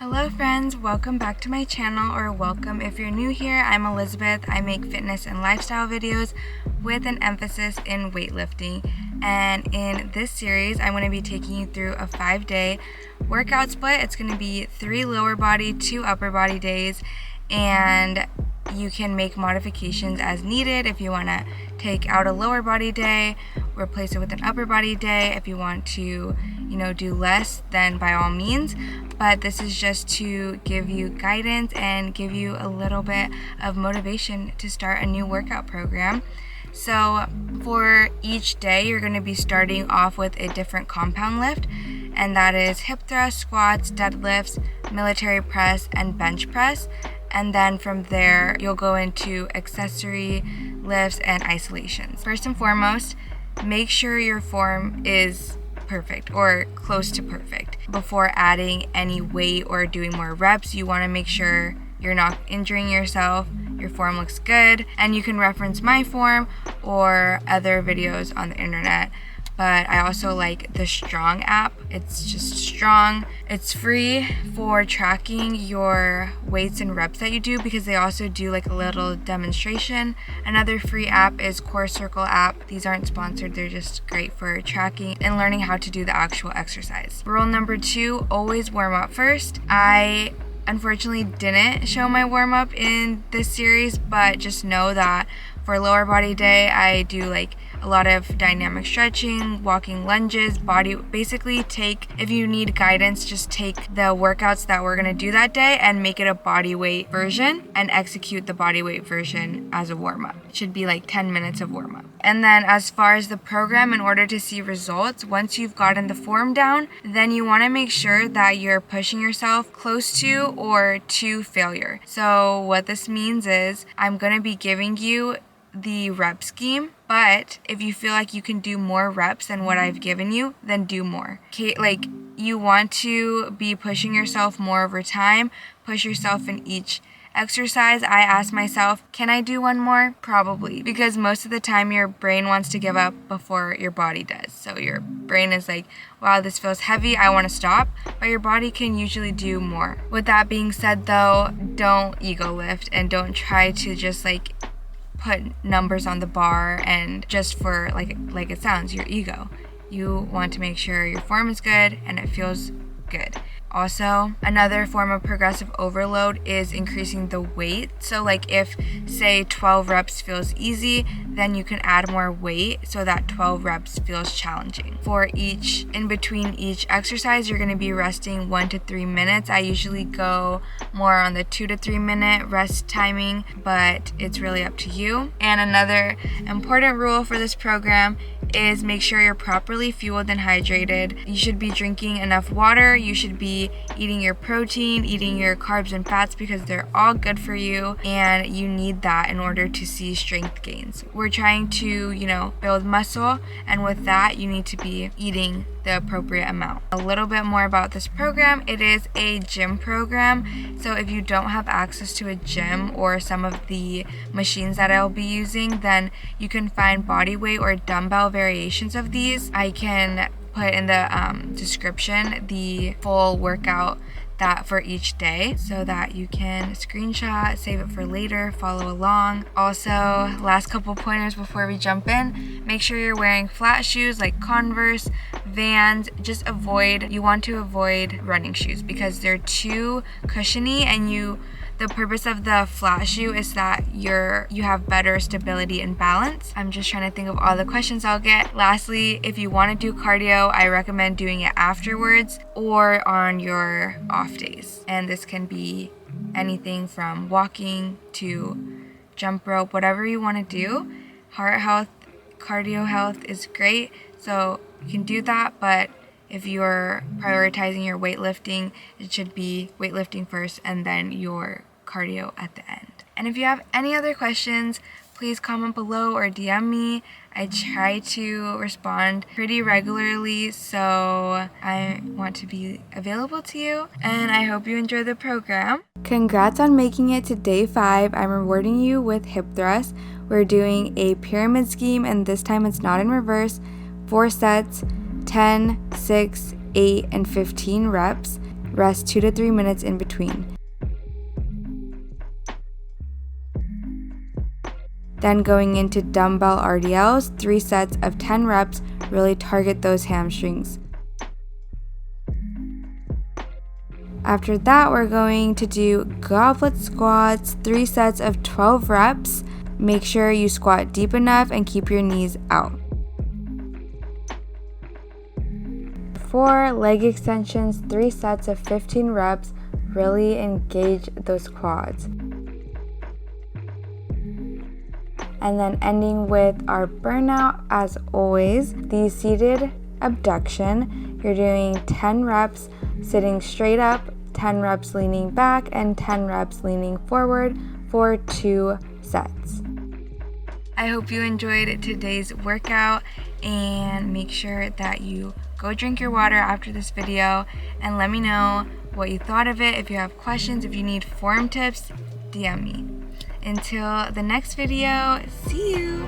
Hello friends, welcome back to my channel, or welcome if you're new here. I'm Elizabeth. I make fitness and lifestyle videos with an emphasis in weightlifting, and in this series I'm going to be taking you through a 5-day workout split. It's going to be 3 lower body, 2 upper body days, and you can make modifications as needed. If you want to take out a lower body day, replace it with an upper body day. If you want to, do less, then by all means. But this is just to give you guidance and give you a little bit of motivation to start a new workout program. So for each day, you're going to be starting off with a different compound lift, and that is hip thrust, squats, deadlifts, military press, and bench press. And then from there, you'll go into accessory lifts and isolations. First and foremost, make sure your form is perfect or close to perfect. Before adding any weight or doing more reps, you want to make sure you're not injuring yourself, your form looks good, and you can reference my form or other videos on the internet. But I also like the Strong app. It's just strong. It's free for tracking your weights and reps that you do, because they also do like a little demonstration. Another free app is Core Circle app. These aren't sponsored, they're just great for tracking and learning how to do the actual exercise. Rule number 2, always warm up first. I unfortunately didn't show my warm up in this series, but just know that for lower body day, I do like a lot of dynamic stretching, walking lunges, basically if you need guidance, just take the workouts that we're gonna do that day and make it a body weight version and execute the body weight version as a warm up. It should be like 10 minutes of warm up. And then as far as the program, in order to see results, once you've gotten the form down, then you wanna make sure that you're pushing yourself close to or to failure. So what this means is I'm gonna be giving you the rep scheme, but if you feel like you can do more reps than what I've given you, then do more. Okay, like you want to be pushing yourself more over time, push yourself in each exercise. I ask myself, can I do one more? Probably, because most of the time your brain wants to give up before your body does. So your brain is like, wow, this feels heavy, I want to stop, but your body can usually do more. With that being said though, don't ego lift and don't try to just like put numbers on the bar and just for like it sounds, your ego. You want to make sure your form is good and it feels good. Also, another form of progressive overload is increasing the weight. So like if say 12 reps feels easy, then you can add more weight so that 12 reps feels challenging. In between each exercise, you're going to be resting 1 to 3 minutes. I usually go more on the 2 to 3 minute rest timing, but it's really up to you. And another important rule for this program is make sure you're properly fueled and hydrated. You should be drinking enough water. You should be eating your protein, eating your carbs and fats, because they're all good for you and you need that in order to see strength gains. We're trying to, build muscle, and with that you need to be eating the appropriate amount. A little bit more about this program. It is a gym program, so if you don't have access to a gym or some of the machines that I'll be using, then you can find body weight or dumbbell variations of these. I can put in the description the full workout that for each day so that you can screenshot, save it for later, follow along. Also, last couple pointers before we jump in, make sure you're wearing flat shoes like Converse, Vans. You want to avoid running shoes because they're too cushiony, and the purpose of the flat shoe is that you have better stability and balance. I'm just trying to think of all the questions I'll get. Lastly, if you want to do cardio, I recommend doing it afterwards or on your off days. And this can be anything from walking to jump rope, whatever you want to do. Heart health, cardio health is great, so you can do that, but if you're prioritizing your weightlifting, it should be weightlifting first and then your cardio at the end. And if you have any other questions, please comment below or DM me. I try to respond pretty regularly, so I want to be available to you, and I hope you enjoy the program. Congrats on making it to day 5. I'm rewarding you with hip thrusts. We're doing a pyramid scheme, and this time it's not in reverse. 4 sets, 10, 6, 8, and 15 reps. rest 2 to 3 minutes in between. Then going into dumbbell RDLs, 3 sets of 10 reps, really target those hamstrings. After that, we're going to do goblet squats, 3 sets of 12 reps. Make sure you squat deep enough and keep your knees out. 4 leg extensions, 3 sets of 15 reps. Really engage those quads. And then ending with our burnout, as always, the seated abduction. You're doing 10 reps sitting straight up, 10 reps leaning back, and 10 reps leaning forward for 2 sets. I hope you enjoyed today's workout, and make sure that you go drink your water after this video and let me know what you thought of it. If you have questions, if you need form tips, DM me. Until the next video, see you!